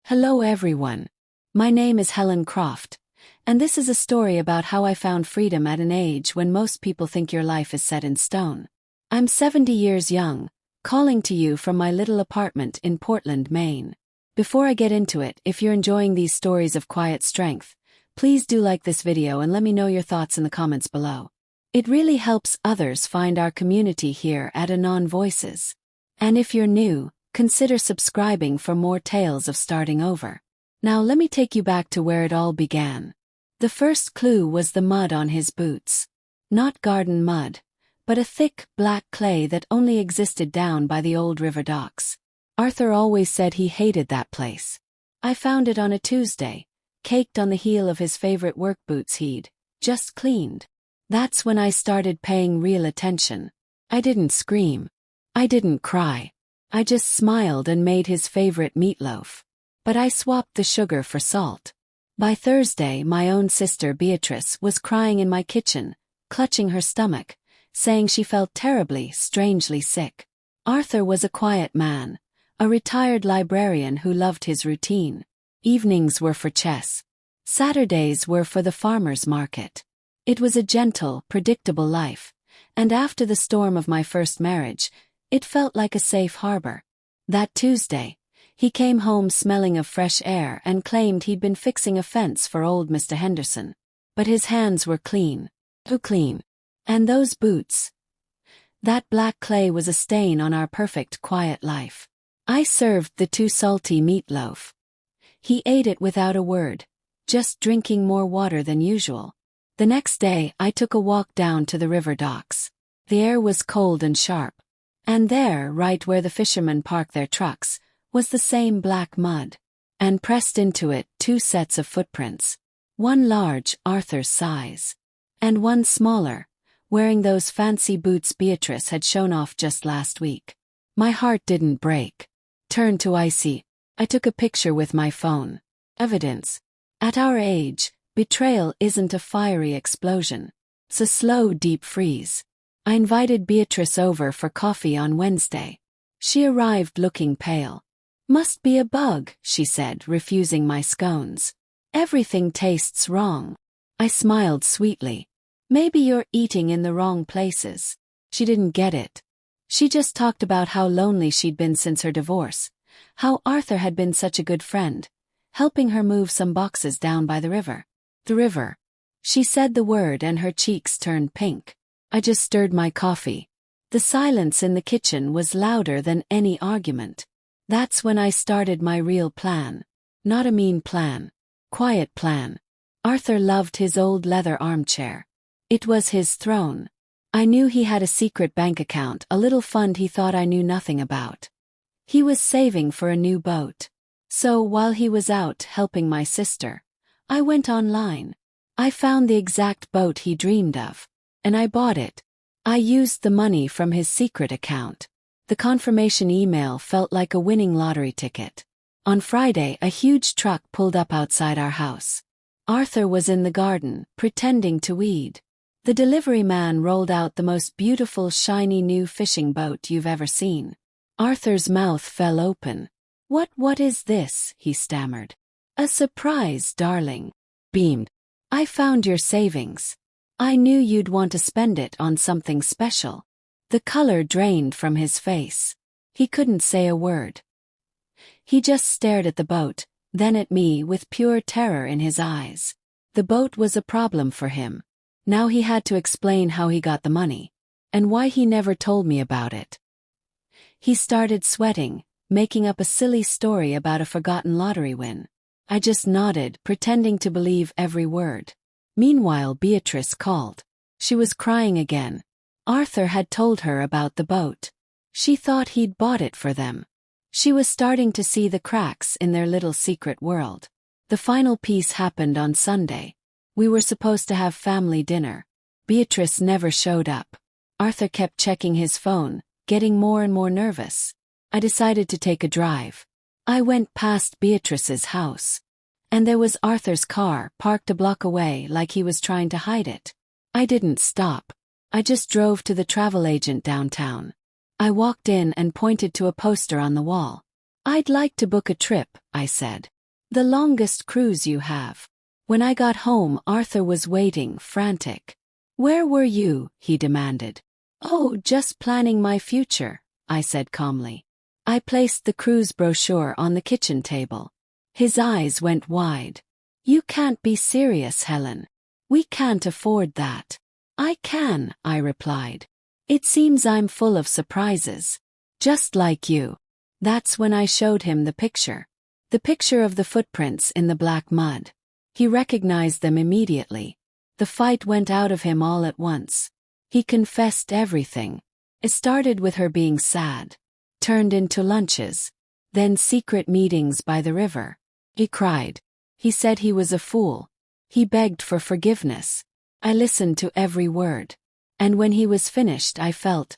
Hello everyone. My name is Helen Croft, and this is a story about how I found freedom at an age when most people think your life is set in stone. I'm 70 years young, calling to you from my little apartment in Portland, Maine. Before I get into it, if you're enjoying these stories of quiet strength, please do like this video and let me know your thoughts in the comments below. It really helps others find our community here at Anon Voices. And if you're new, consider subscribing for more tales of starting over. Now let me take you back to where it all began. The first clue was the mud on his boots. Not garden mud, but a thick, black clay that only existed down by the old river docks. Arthur always said he hated that place. I found it on a Tuesday, caked on the heel of his favorite work boots he'd just cleaned. That's when I started paying real attention. I didn't scream. I didn't cry. I just smiled and made his favorite meatloaf. But I swapped the sugar for salt. By Thursday, my own sister Beatrice was crying in my kitchen, clutching her stomach, saying she felt terribly, strangely sick. Arthur was a quiet man, a retired librarian who loved his routine. Evenings were for chess. Saturdays were for the farmer's market. It was a gentle, predictable life, and after the storm of my first marriage, it felt like a safe harbor. That Tuesday, he came home smelling of fresh air and claimed he'd been fixing a fence for old Mr. Henderson. But his hands were clean. Too clean. And those boots. That black clay was a stain on our perfect quiet life. I served the too salty meatloaf. He ate it without a word, just drinking more water than usual. The next day, I took a walk down to the river docks. The air was cold and sharp. And there, right where the fishermen park their trucks, was the same black mud. And pressed into it, two sets of footprints. One large, Arthur's size. And one smaller, wearing those fancy boots Beatrice had shown off just last week. My heart didn't break. Turned to icy. I took a picture with my phone. Evidence. At our age, betrayal isn't a fiery explosion. It's a slow, deep freeze. I invited Beatrice over for coffee on Wednesday. She arrived looking pale. "Must be a bug," she said, refusing my scones. "Everything tastes wrong." I smiled sweetly. "Maybe you're eating in the wrong places." She didn't get it. She just talked about how lonely she'd been since her divorce, how Arthur had been such a good friend, helping her move some boxes down by the river. The river. She said the word and her cheeks turned pink. I just stirred my coffee. The silence in the kitchen was louder than any argument. That's when I started my real plan. Not a mean plan. Quiet plan. Arthur loved his old leather armchair. It was his throne. I knew he had a secret bank account, a little fund he thought I knew nothing about. He was saving for a new boat. So while he was out helping my sister, I went online. I found the exact boat he dreamed of. And I bought it. I used the money from his secret account. The confirmation email felt like a winning lottery ticket. On Friday, a huge truck pulled up outside our house. Arthur was in the garden, pretending to weed. The delivery man rolled out the most beautiful shiny new fishing boat you've ever seen. Arthur's mouth fell open. What is this?" he stammered. "A surprise, darling." Beamed. "I found your savings. I knew you'd want to spend it on something special." The color drained from his face. He couldn't say a word. He just stared at the boat, then at me with pure terror in his eyes. The boat was a problem for him. Now he had to explain how he got the money, and why he never told me about it. He started sweating, making up a silly story about a forgotten lottery win. I just nodded, pretending to believe every word. Meanwhile, Beatrice called. She was crying again. Arthur had told her about the boat. She thought he'd bought it for them. She was starting to see the cracks in their little secret world. The final piece happened on Sunday. We were supposed to have family dinner. Beatrice never showed up. Arthur kept checking his phone, getting more and more nervous. I decided to take a drive. I went past Beatrice's house. And there was Arthur's car parked a block away like he was trying to hide it. I didn't stop. I just drove to the travel agent downtown. I walked in and pointed to a poster on the wall. "I'd like to book a trip," I said. The longest cruise you have. When I got home, Arthur was waiting, frantic. Where were you? He demanded. Oh, just planning my future, I said calmly. I placed the cruise brochure on the kitchen table. His eyes went wide. You can't be serious, Helen. We can't afford that. I can, I replied. It seems I'm full of surprises. Just like you. That's when I showed him the picture. The picture of the footprints in the black mud. He recognized them immediately. The fight went out of him all at once. He confessed everything. It started with her being sad. Turned into lunches. Then secret meetings by the river. He cried. He said he was a fool. He begged for forgiveness. I listened to every word. And when he was finished, I felt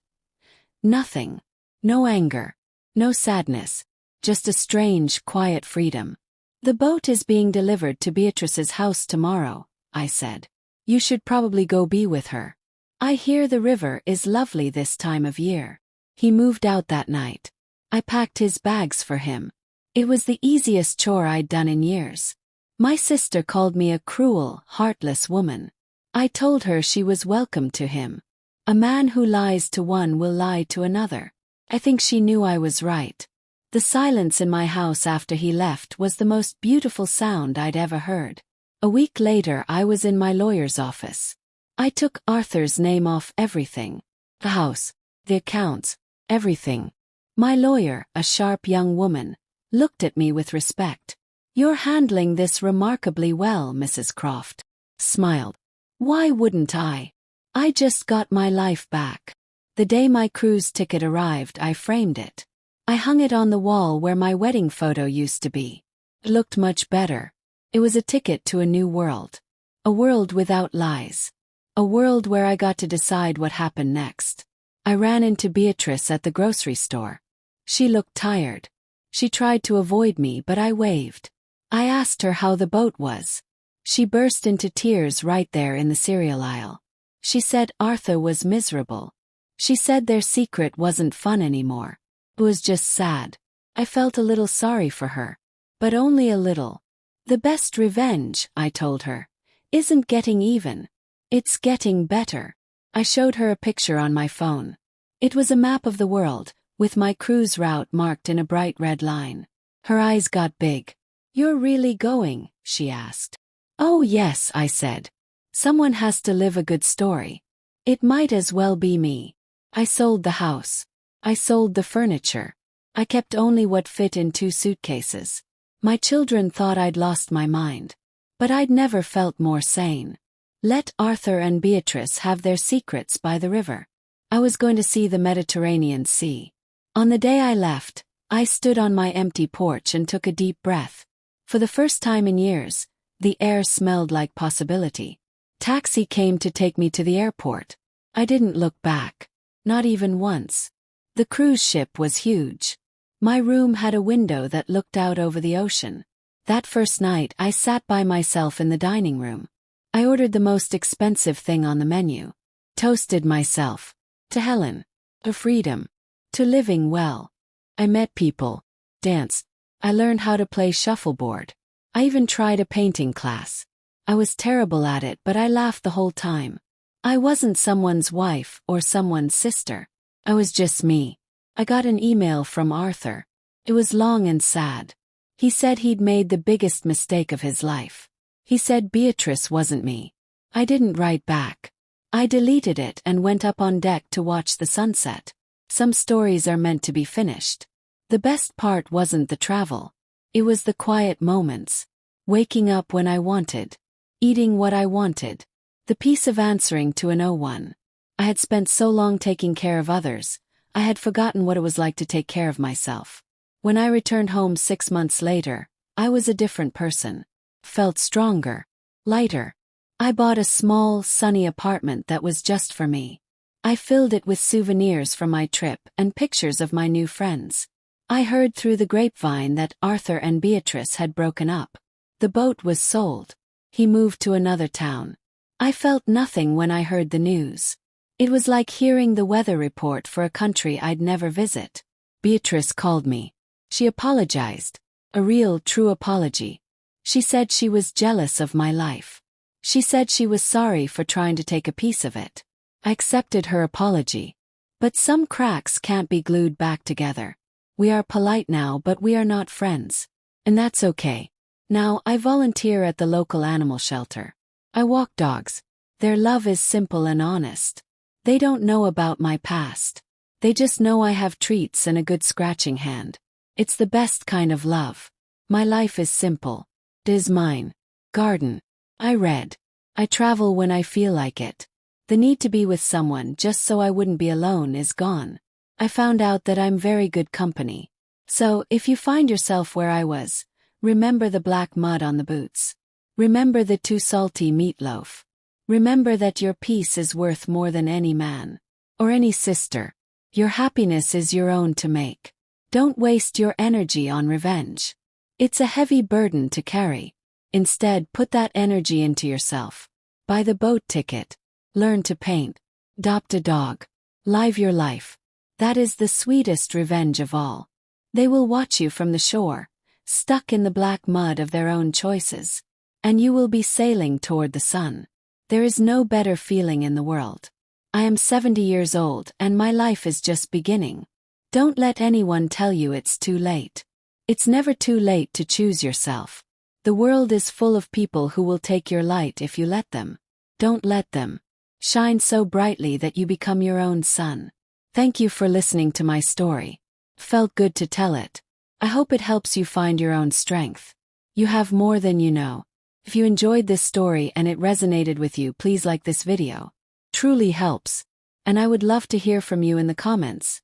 nothing. No anger. No sadness. Just a strange, quiet freedom. The boat is being delivered to Beatrice's house tomorrow, I said. You should probably go be with her. I hear the river is lovely this time of year. He moved out that night. I packed his bags for him. It was the easiest chore I'd done in years. My sister called me a cruel, heartless woman. I told her she was welcome to him. A man who lies to one will lie to another. I think she knew I was right. The silence in my house after he left was the most beautiful sound I'd ever heard. A week later, I was in my lawyer's office. I took Arthur's name off everything. The house, the accounts, everything. My lawyer, a sharp young woman, looked at me with respect. You're handling this remarkably well, Mrs. Croft. Smiled. Why wouldn't I? I just got my life back. The day my cruise ticket arrived, I framed it. I hung it on the wall where my wedding photo used to be. It looked much better. It was a ticket to a new world. A world without lies. A world where I got to decide what happened next. I ran into Beatrice at the grocery store. She looked tired. She tried to avoid me, but I waved. I asked her how the boat was. She burst into tears right there in the cereal aisle. She said Arthur was miserable. She said their secret wasn't fun anymore. It was just sad. I felt a little sorry for her. But only a little. The best revenge, I told her, isn't getting even. It's getting better. I showed her a picture on my phone. It was a map of the world, with my cruise route marked in a bright red line. Her eyes got big. You're really going? She asked. Oh yes, I said. Someone has to live a good story. It might as well be me. I sold the house. I sold the furniture. I kept only what fit in 2 suitcases. My children thought I'd lost my mind. But I'd never felt more sane. Let Arthur and Beatrice have their secrets by the river. I was going to see the Mediterranean Sea. On the day I left, I stood on my empty porch and took a deep breath. For the first time in years, the air smelled like possibility. Taxi came to take me to the airport. I didn't look back. Not even once. The cruise ship was huge. My room had a window that looked out over the ocean. That first night, I sat by myself in the dining room. I ordered the most expensive thing on the menu. Toasted myself. To Helen. To freedom. To living well. I met people. Danced. I learned how to play shuffleboard. I even tried a painting class. I was terrible at it, but I laughed the whole time. I wasn't someone's wife or someone's sister. I was just me. I got an email from Arthur. It was long and sad. He said he'd made the biggest mistake of his life. He said Beatrice wasn't me. I didn't write back. I deleted it and went up on deck to watch the sunset. Some stories are meant to be finished. The best part wasn't the travel. It was the quiet moments. Waking up when I wanted. Eating what I wanted. The peace of answering to an 01. I had spent so long taking care of others, I had forgotten what it was like to take care of myself. When I returned home 6 months later, I was a different person. Felt stronger. Lighter. I bought a small, sunny apartment that was just for me. I filled it with souvenirs from my trip and pictures of my new friends. I heard through the grapevine that Arthur and Beatrice had broken up. The boat was sold. He moved to another town. I felt nothing when I heard the news. It was like hearing the weather report for a country I'd never visit. Beatrice called me. She apologized. A real, true apology. She said she was jealous of my life. She said she was sorry for trying to take a piece of it. I accepted her apology. But some cracks can't be glued back together. We are polite now, but we are not friends. And that's okay. Now, I volunteer at the local animal shelter. I walk dogs. Their love is simple and honest. They don't know about my past. They just know I have treats and a good scratching hand. It's the best kind of love. My life is simple. It is mine. Garden. I read. I travel when I feel like it. The need to be with someone just so I wouldn't be alone is gone. I found out that I'm very good company. So, if you find yourself where I was, remember the black mud on the boots. Remember the too salty meatloaf. Remember that your peace is worth more than any man. Or any sister. Your happiness is your own to make. Don't waste your energy on revenge. It's a heavy burden to carry. Instead, put that energy into yourself. Buy the boat ticket. Learn to paint. Adopt a dog. Live your life. That is the sweetest revenge of all. They will watch you from the shore, stuck in the black mud of their own choices. And you will be sailing toward the sun. There is no better feeling in the world. I am 70 years old and my life is just beginning. Don't let anyone tell you it's too late. It's never too late to choose yourself. The world is full of people who will take your light if you let them. Don't let them. Shine so brightly that you become your own sun. Thank you for listening to my story. Felt good to tell it. I hope it helps you find your own strength. You have more than you know. If you enjoyed this story and it resonated with you, please like this video. Truly helps. And I would love to hear from you in the comments.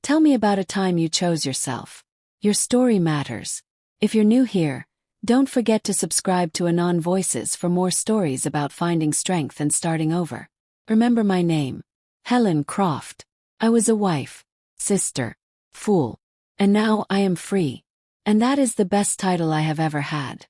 Tell me about a time you chose yourself. Your story matters. If you're new here, don't forget to subscribe to Anon Voices for more stories about finding strength and starting over. Remember my name. Helen Croft. I was a wife, sister, fool. And now I am free. And that is the best title I have ever had.